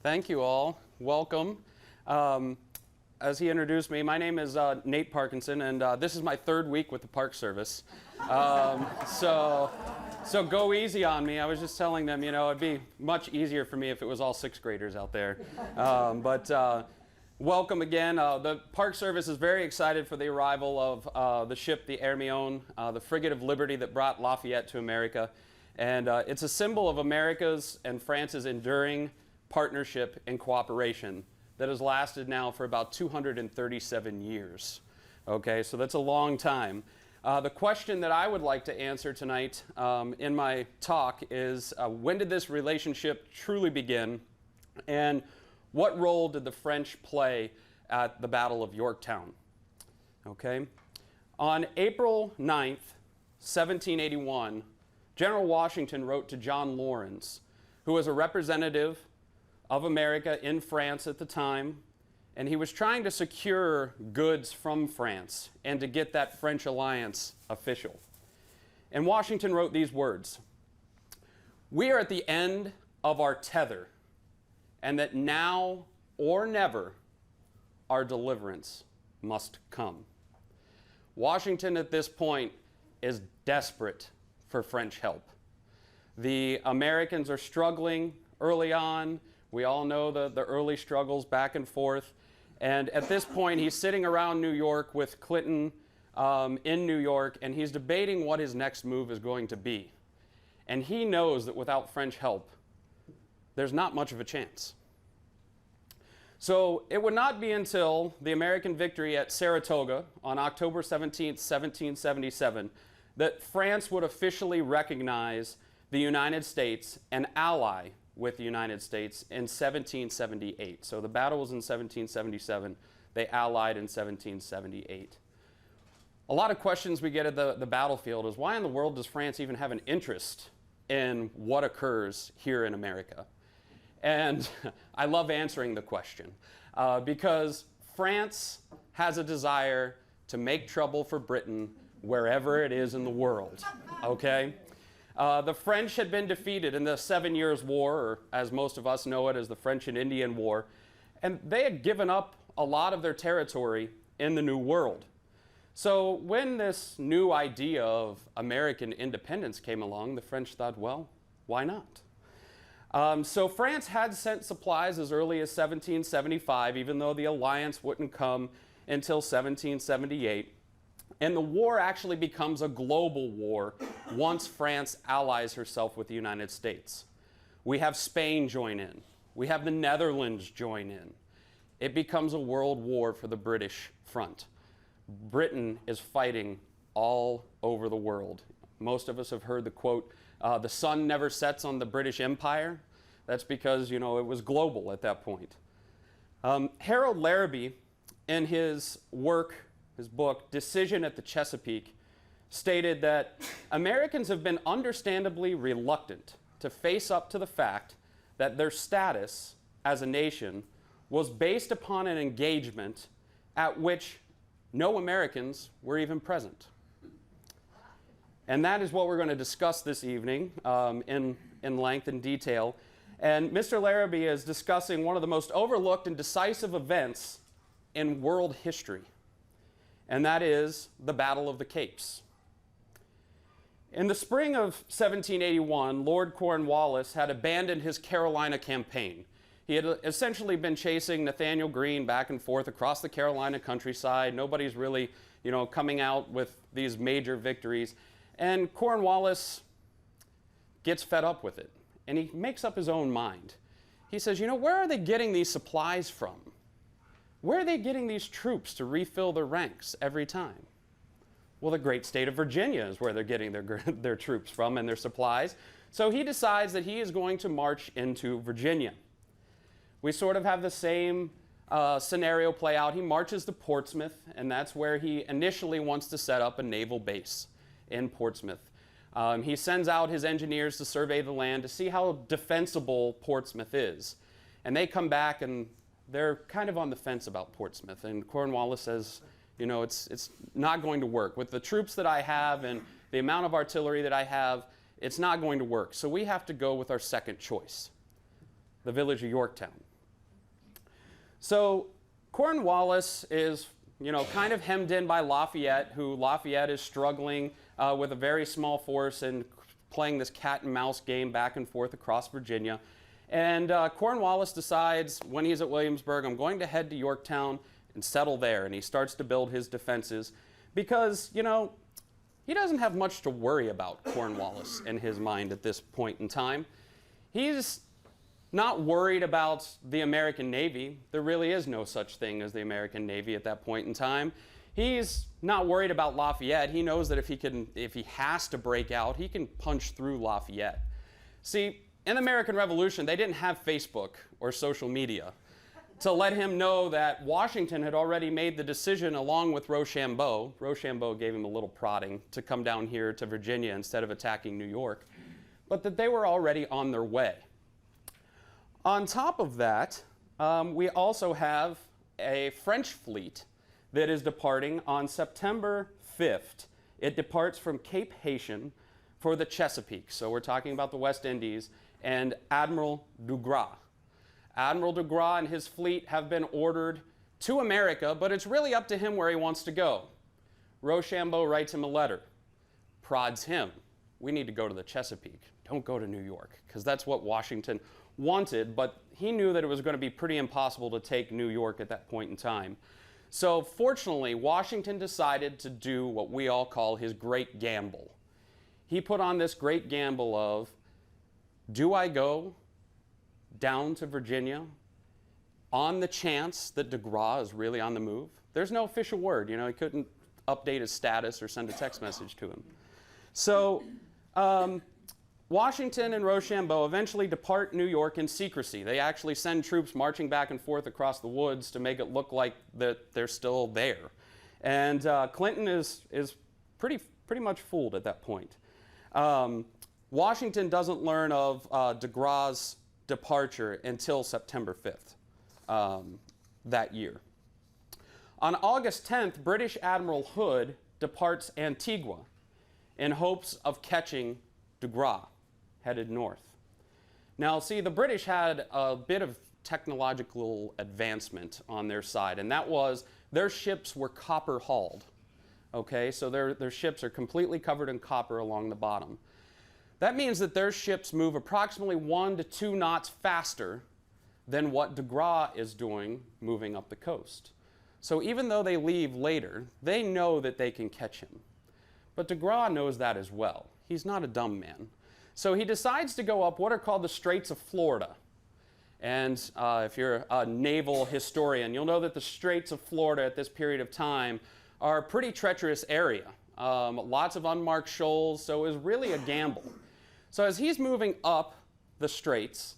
Thank you all. Welcome. As he introduced me, my name is Nate Parkinson, and this is my third week with the Park Service. So go easy on me. I was just telling them, it'd be much easier for me if it was all sixth graders out there. But welcome again. The Park Service is very excited for the arrival of the ship, the Hermione, the frigate of liberty that brought Lafayette to America. And it's a symbol of America's and France's enduring partnership and cooperation that has lasted now for about 237 years. Okay, so that's a long time. The question that I would like to answer tonight in my talk is when did this relationship truly begin, and what role did the French play at the Battle of Yorktown? Okay, on April 9th, 1781, General Washington wrote to John Lawrence, who was a representative of America in France at the time, and he was trying to secure goods from France and to get that French alliance official. And Washington wrote these words: "We are at the end of our tether, and that now or never our deliverance must come." Washington at this point is desperate for French help. The Americans are struggling early on. We all know the early struggles back and forth. And at this point, he's sitting around New York with Clinton in New York, and he's debating what his next move is going to be. And he knows that without French help, there's not much of a chance. So it would not be until the American victory at Saratoga on October 17th, 1777, that France would officially recognize the United States and ally with the United States in 1778. So the battle was in 1777. They allied in 1778. A lot of questions we get at the battlefield is, why in the world does France even have an interest in what occurs here in America? And I love answering the question because France has a desire to make trouble for Britain wherever it is in the world, okay? The French had been defeated in the 7 Years' War, or as most of us know it as the French and Indian War, and they had given up a lot of their territory in the New World. So when this new idea of American independence came along, the French thought, well, why not? So France had sent supplies as early as 1775, even though the alliance wouldn't come until 1778. And the war actually becomes a global war once France allies herself with the United States. We have Spain join in. We have the Netherlands join in. It becomes a world war for the British front. Britain is fighting all over the world. Most of us have heard the quote, the sun never sets on the British Empire. That's because, it was global at that point. Harold Larrabee, in his book, Decision at the Chesapeake, stated that Americans have been understandably reluctant to face up to the fact that their status as a nation was based upon an engagement at which no Americans were even present. And that is what we're going to discuss this evening in length and detail. And Mr. Larrabee is discussing one of the most overlooked and decisive events in world history, and that is the Battle of the Capes. In the spring of 1781, Lord Cornwallis had abandoned his Carolina campaign. He had essentially been chasing Nathaniel Greene back and forth across the Carolina countryside. Nobody's really, coming out with these major victories. And Cornwallis gets fed up with it, and he makes up his own mind. He says, where are they getting these supplies from? Where are they getting these troops to refill their ranks every time? Well, the great state of Virginia is where they're getting their troops from and their supplies. So he decides that he is going to march into Virginia. We sort of have the same scenario play out. He marches to Portsmouth, and that's where he initially wants to set up a naval base in Portsmouth. He sends out his engineers to survey the land to see how defensible Portsmouth is. And they come back and they're kind of on the fence about Portsmouth. And Cornwallis says, it's not going to work. With the troops that I have and the amount of artillery that I have, it's not going to work. So we have to go with our second choice, the village of Yorktown. So Cornwallis is, kind of hemmed in by Lafayette, who Lafayette is struggling with a very small force and playing this cat and mouse game back and forth across Virginia. And Cornwallis decides when he's at Williamsburg, I'm going to head to Yorktown and settle there. And he starts to build his defenses because, he doesn't have much to worry about, Cornwallis, in his mind at this point in time. He's not worried about the American Navy. There really is no such thing as the American Navy at that point in time. He's not worried about Lafayette. He knows that if he has to break out, he can punch through Lafayette. See, in the American Revolution, they didn't have Facebook or social media to let him know that Washington had already made the decision along with Rochambeau. Rochambeau gave him a little prodding to come down here to Virginia instead of attacking New York, but that they were already on their way. On top of that, we also have a French fleet that is departing on September 5th. It departs from Cape Haitian for the Chesapeake. So we're talking about the West Indies and Admiral Dugras. Admiral Dugras and his fleet have been ordered to America, but it's really up to him where he wants to go. Rochambeau writes him a letter, prods him. We need to go to the Chesapeake. Don't go to New York, because that's what Washington wanted, but he knew that it was going to be pretty impossible to take New York at that point in time. So fortunately, Washington decided to do what we all call his great gamble. He put on this great gamble of, do I go down to Virginia on the chance that Dugras is really on the move? There's no official word. He couldn't update his status or send a text message to him. So Washington and Rochambeau eventually depart New York in secrecy. They actually send troops marching back and forth across the woods to make it look like that they're still there. And Clinton is pretty much fooled at that point. Washington doesn't learn of Dugras' departure until September 5th that year. On August 10th, British Admiral Hood departs Antigua in hopes of catching Dugras headed north. Now, see, the British had a bit of technological advancement on their side, and that was their ships were copper-hulled. Okay, so their ships are completely covered in copper along the bottom. That means that their ships move approximately 1 to 2 knots faster than what Dugras is doing moving up the coast. So even though they leave later, they know that they can catch him. But Dugras knows that as well. He's not a dumb man. So he decides to go up what are called the Straits of Florida. And if you're a naval historian, you'll know that the Straits of Florida at this period of time are a pretty treacherous area. Lots of unmarked shoals, so it was really a gamble. So as he's moving up the straits,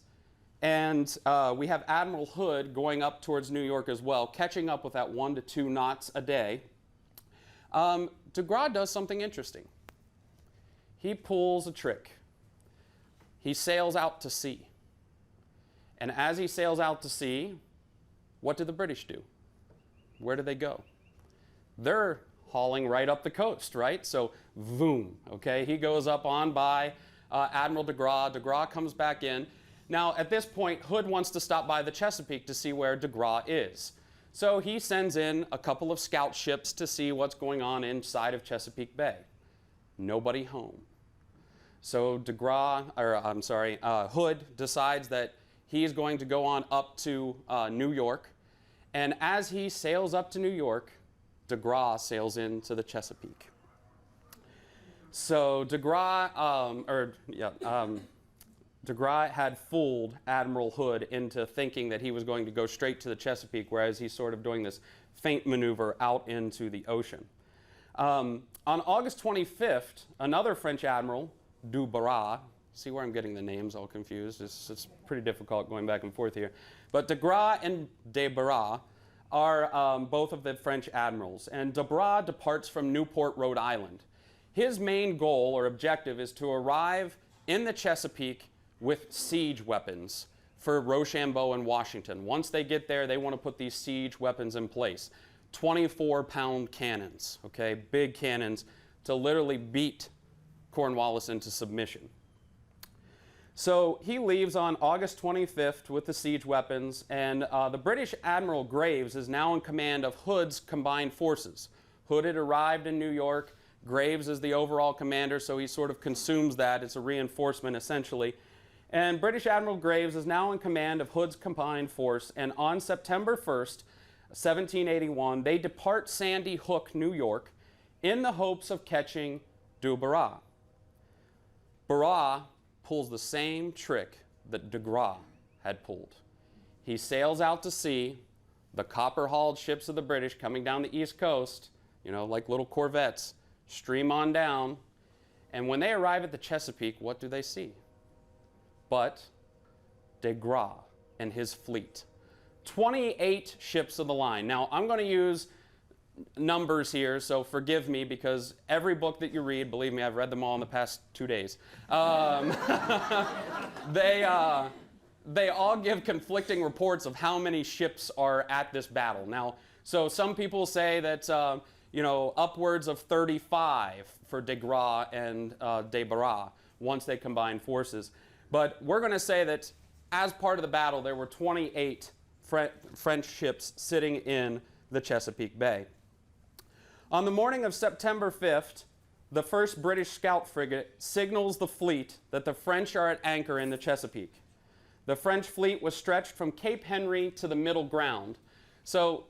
and we have Admiral Hood going up towards New York as well, catching up with that 1 to 2 knots a day, Dugras does something interesting. He pulls a trick. He sails out to sea. And as he sails out to sea, what do the British do? Where do they go? They're hauling right up the coast, right? So, boom, okay? He goes up on by Admiral Dugras. Dugras comes back in. Now, at this point, Hood wants to stop by the Chesapeake to see where Dugras is. So he sends in a couple of scout ships to see what's going on inside of Chesapeake Bay. Nobody home. So Hood decides that he's going to go on up to New York. And as he sails up to New York, Dugras sails into the Chesapeake. So Dugras had fooled Admiral Hood into thinking that he was going to go straight to the Chesapeake, whereas he's sort of doing this feint maneuver out into the ocean. On August 25th, another French admiral, Du Barras, see where I'm getting the names all confused? It's pretty difficult going back and forth here. But Dugras and de Barras are both of the French admirals. And de Barras departs from Newport, Rhode Island. His main goal or objective is to arrive in the Chesapeake with siege weapons for Rochambeau and Washington. Once they get there, they want to put these siege weapons in place. 24-pound cannons, okay, big cannons to literally beat Cornwallis into submission. So he leaves on August 25th with the siege weapons, and the British Admiral Graves is now in command of Hood's combined forces. Hood had arrived in New York. Graves is the overall commander, so he sort of consumes that. It's a reinforcement, essentially. And British Admiral Graves is now in command of Hood's combined force, and on September 1st, 1781, they depart Sandy Hook, New York, in the hopes of catching de Barras. Barras pulls the same trick that de Grasse had pulled. He sails out to sea, the copper-hulled ships of the British coming down the East Coast, like little corvettes, stream on down, and when they arrive at the Chesapeake, what do they see? But de Grasse and his fleet. 28 ships of the line. Now, I'm going to use numbers here, so forgive me, because every book that you read, believe me, I've read them all in the past 2 days. They all give conflicting reports of how many ships are at this battle. Now, so some people say that upwards of 35 for de Grasse and de Barras once they combine forces. But we're going to say that as part of the battle, there were 28 French ships sitting in the Chesapeake Bay. On the morning of September 5th, the first British scout frigate signals the fleet that the French are at anchor in the Chesapeake. The French fleet was stretched from Cape Henry to the Middle Ground. So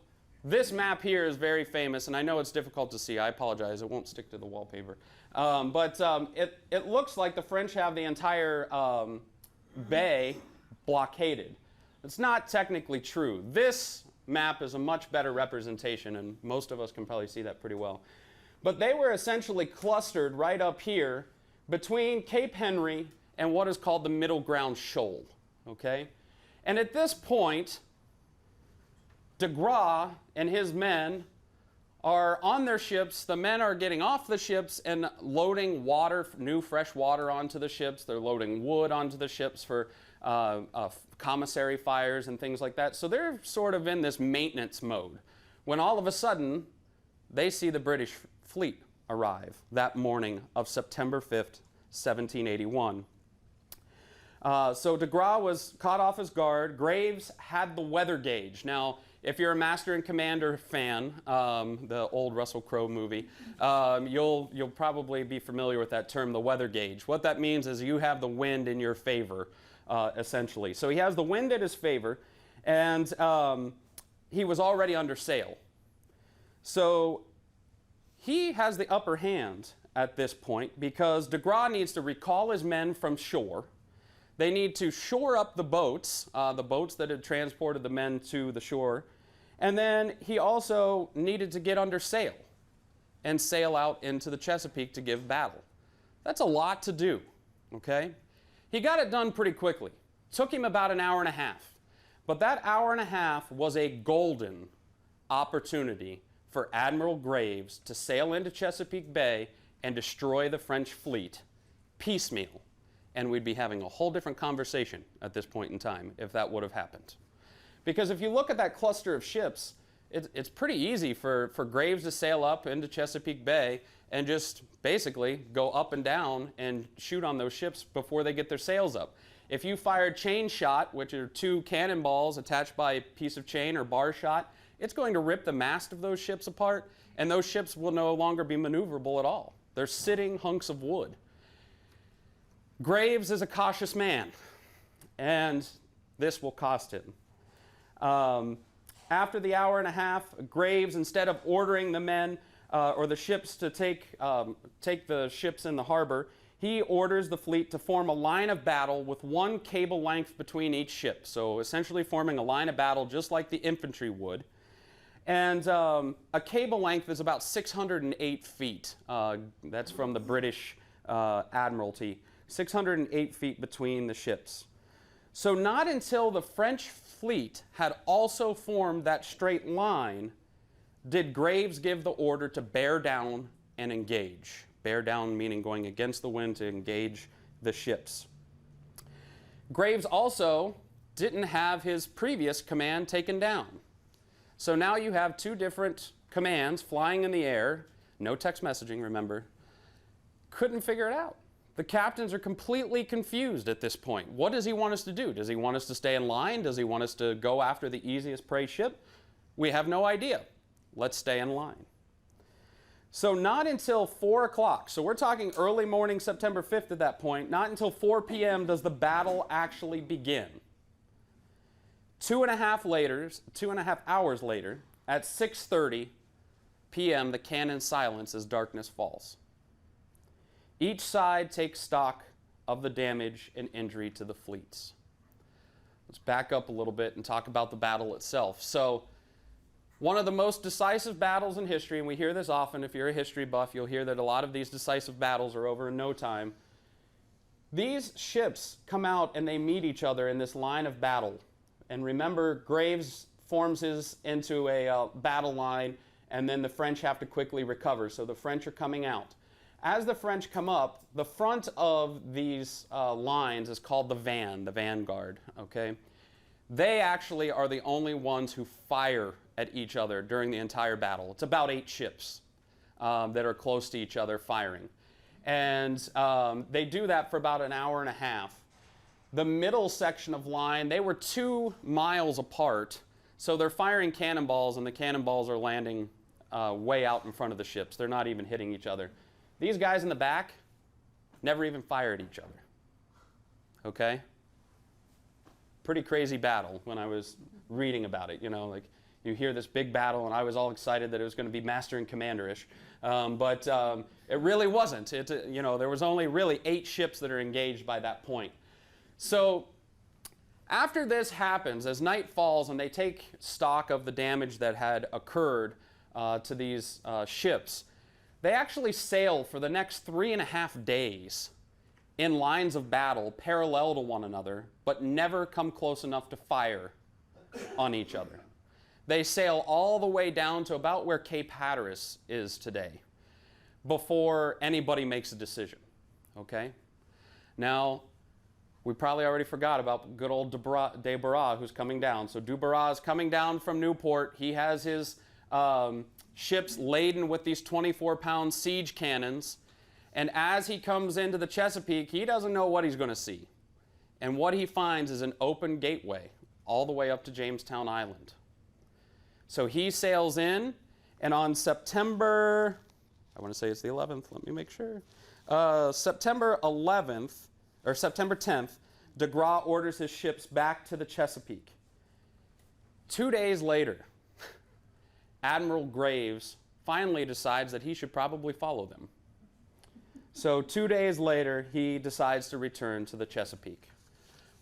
this map here is very famous, and I know it's difficult to see. I apologize. It won't stick to the wallpaper. It looks like the French have the entire bay blockaded. It's not technically true. This map is a much better representation, and most of us can probably see that pretty well. But they were essentially clustered right up here between Cape Henry and what is called the Middle Ground Shoal. Okay? And at this point, de Grasse and his men are on their ships. The men are getting off the ships and loading water, new fresh water onto the ships. They're loading wood onto the ships for commissary fires and things like that. So they're sort of in this maintenance mode when all of a sudden they see the British fleet arrive that morning of September 5th, 1781. So de Grasse was caught off his guard. Graves had the weather gauge. Now, if you're a Master and Commander fan, the old Russell Crowe movie, you'll probably be familiar with that term, the weather gauge. What that means is you have the wind in your favor, essentially. So he has the wind in his favor, and he was already under sail. So he has the upper hand at this point because de Grasse needs to recall his men from shore. They need to shore up the boats that had transported the men to the shore. And then he also needed to get under sail and sail out into the Chesapeake to give battle. That's a lot to do, okay? He got it done pretty quickly. Took him about an hour and a half. But that hour and a half was a golden opportunity for Admiral Graves to sail into Chesapeake Bay and destroy the French fleet piecemeal. And we'd be having a whole different conversation at this point in time if that would have happened. Because if you look at that cluster of ships, it's pretty easy for Graves to sail up into Chesapeake Bay and just basically go up and down and shoot on those ships before they get their sails up. If you fired chain shot, which are two cannonballs attached by a piece of chain or bar shot, it's going to rip the mast of those ships apart, and those ships will no longer be maneuverable at all. They're sitting hunks of wood. Graves is a cautious man, and this will cost him. After the hour and a half, Graves, instead of ordering the men or the ships to take the ships in the harbor, he orders the fleet to form a line of battle with one cable length between each ship. So essentially forming a line of battle just like the infantry would. And a cable length is about 608 feet. That's from the British Admiralty. 608 feet between the ships. So not until the French fleet had also formed that straight line did Graves give the order to bear down and engage. Bear down meaning going against the wind to engage the ships. Graves also didn't have his previous command taken down. So now you have two different commands flying in the air, no text messaging, remember, couldn't figure it out. The captains are completely confused at this point. What does he want us to do? Does he want us to stay in line? Does he want us to go after the easiest prey ship? We have no idea. Let's stay in line. So not until 4 o'clock, so we're talking early morning September 5th at that point, not until 4 p.m. does the battle actually begin. 2.5 hours later, at 6:30 p.m., the cannon silence as darkness falls. Each side takes stock of the damage and injury to the fleets. Let's back up a little bit and talk about the battle itself. So, one of the most decisive battles in history, and we hear this often, if you're a history buff, you'll hear that a lot of these decisive battles are over in no time. These ships come out and they meet each other in this line of battle. And remember, Graves forms his into a battle line, and then the French have to quickly recover. So the French are coming out. As the French come up, the front of these lines is called the vanguard, okay? They actually are the only ones who fire at each other during the entire battle. It's about 8 ships that are close to each other firing. And they do that for about an hour and a half. The middle section of line, they were 2 miles apart, so they're firing cannonballs, and the cannonballs are landing way out in front of the ships. They're not even hitting each other. These guys in the back never even fired at each other. Okay? Pretty crazy battle when I was reading about it. You know, like you hear this big battle, and I was all excited that it was going to be Master and Commander-ish. But it really wasn't. You know, there was only really 8 ships that are engaged by that point. So after this happens, as night falls and they take stock of the damage that had occurred to these ships, they actually sail for the next 3.5 days in lines of battle parallel to one another, but never come close enough to fire on each other. They sail all the way down to about where Cape Hatteras is today before anybody makes a decision, okay? Now, we probably already forgot about good old de Barras who's coming down. So de Barras is coming down from Newport. He has his ships laden with these 24-pound siege cannons. And as he comes into the Chesapeake, he doesn't know what he's going to see. And what he finds is an open gateway all the way up to Jamestown Island. So he sails in, and on September, I want to say it's the 11th, let me make sure. September 11th, or September 10th, de Grasse orders his ships back to the Chesapeake. 2 days later, Admiral Graves finally decides that he should probably follow them. So 2 days later, he decides to return to the Chesapeake.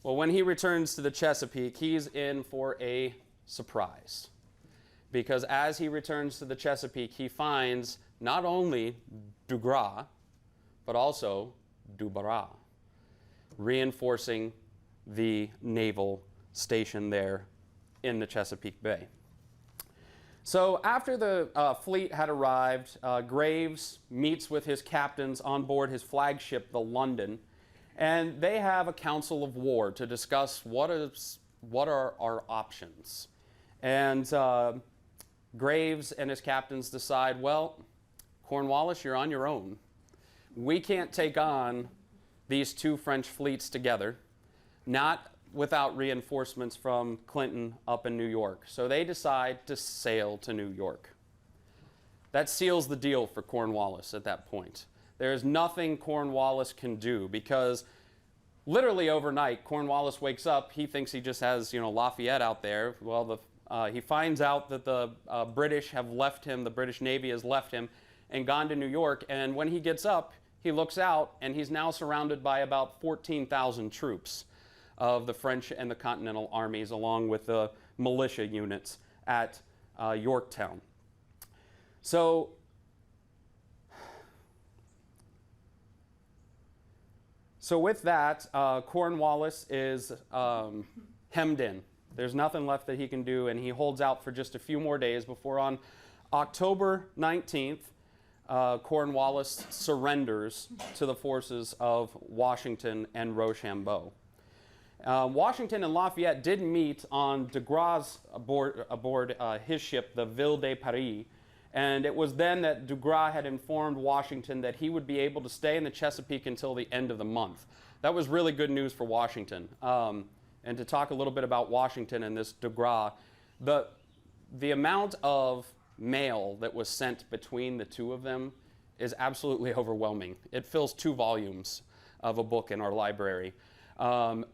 Well, when he returns to the Chesapeake, he's in for a surprise. Because as he returns to the Chesapeake, he finds not only de Grasse, but also de Barras, reinforcing the naval station there in the Chesapeake Bay. So after the fleet had arrived, Graves meets with his captains on board his flagship, the London, and they have a council of war to discuss what are our options. And Graves and his captains decide, well, Cornwallis, you're on your own. We can't take on these 2 French fleets together, not without reinforcements from Clinton up in New York. So they decide to sail to New York. That seals the deal for Cornwallis at that point. There's nothing Cornwallis can do because literally overnight, Cornwallis wakes up, he thinks he just has, Lafayette out there. Well, he finds out that the British have left him, the British Navy has left him and gone to New York, and when he gets up, he looks out, and he's now surrounded by about 14,000 troops of the French and the Continental armies, along with the militia units at Yorktown. So with that, Cornwallis is hemmed in. There's nothing left that he can do, and he holds out for just a few more days before on October 19th, Cornwallis surrenders to the forces of Washington and Rochambeau. Washington and Lafayette did meet on de Grasse aboard his ship, the Ville de Paris, And it was then that de Grasse had informed Washington that he would be able to stay in the Chesapeake until the end of the month. That was really good news for Washington. And to talk a little bit about Washington and this de Grasse, the amount of mail that was sent between the two of them is absolutely overwhelming. It fills 2 volumes of a book in our library.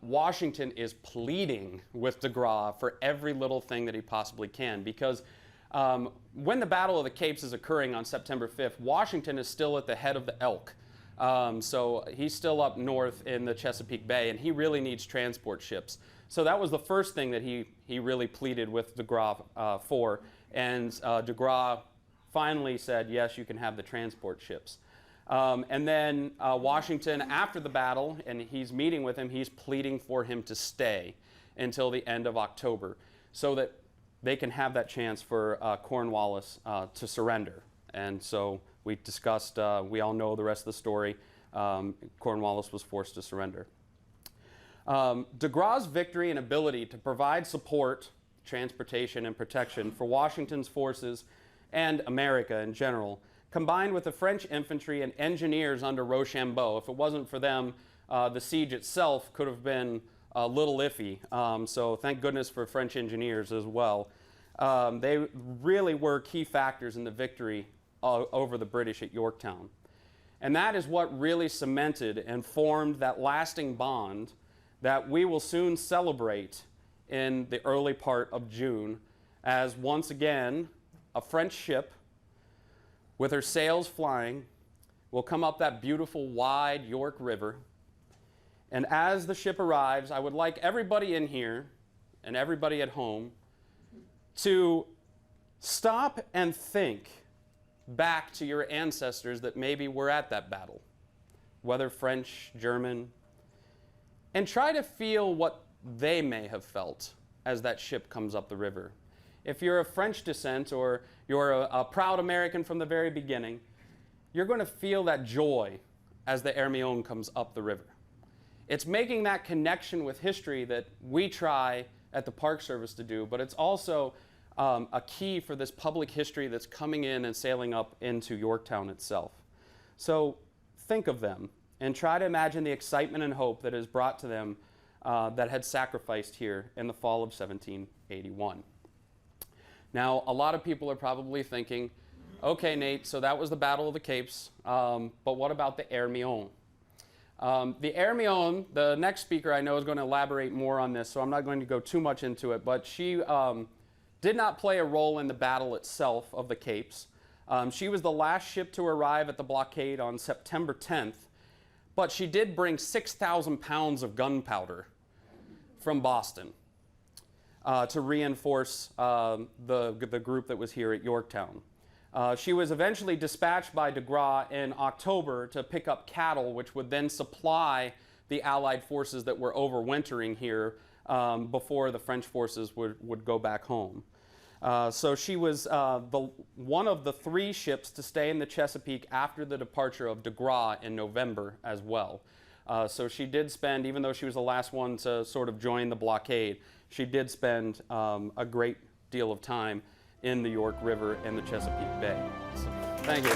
Washington is pleading with de Grasse for every little thing that he possibly can, because when the Battle of the Capes is occurring on September 5th, Washington is still at the head of the Elk. So he's still up north in the Chesapeake Bay, and he really needs transport ships. So that was the first thing that he really pleaded with de Grasse for, and de Grasse finally said, yes, you can have the transport ships. And then Washington, after the battle, and he's meeting with him, he's pleading for him to stay until the end of October so that they can have that chance for Cornwallis to surrender. And so we discussed, we all know the rest of the story. Cornwallis was forced to surrender. De Grasse's victory and ability to provide support, transportation, and protection for Washington's forces and America in general, combined with the French infantry and engineers under Rochambeau. If it wasn't for them, the siege itself could have been a little iffy. So thank goodness for French engineers as well. They really were key factors in the victory over the British at Yorktown. And that is what really cemented and formed that lasting bond that we will soon celebrate in the early part of June, as once again a French ship with her sails flying will come up that beautiful wide York River. And as the ship arrives, I would like everybody in here and everybody at home to stop and think back to your ancestors that maybe were at that battle, whether French, German, and try to feel what they may have felt as that ship comes up the river. If you're of French descent or you're a proud American from the very beginning, you're going to feel that joy as the Hermione comes up the river. It's making that connection with history that we try at the Park Service to do, but it's also a key for this public history that's coming in and sailing up into Yorktown itself. So think of them and try to imagine the excitement and hope that is brought to them that had sacrificed here in the fall of 1781. Now, a lot of people are probably thinking, okay, Nate, so that was the Battle of the Capes, but what about the Hermione? The Hermione, the next speaker I know is going to elaborate more on this, so I'm not going to go too much into it, but she did not play a role in the battle itself of the Capes. She was the last ship to arrive at the blockade on September 10th, but she did bring 6,000 pounds of gunpowder from Boston to reinforce the group that was here at Yorktown. She was eventually dispatched by de Grasse in October to pick up cattle, which would then supply the Allied forces that were overwintering here before the French forces would go back home. So she was one of the 3 ships to stay in the Chesapeake after the departure of de Grasse in November as well. So she did spend, even though she was the last one to sort of join the blockade, she did spend a great deal of time in the York River and the Chesapeake Bay. So, thank you.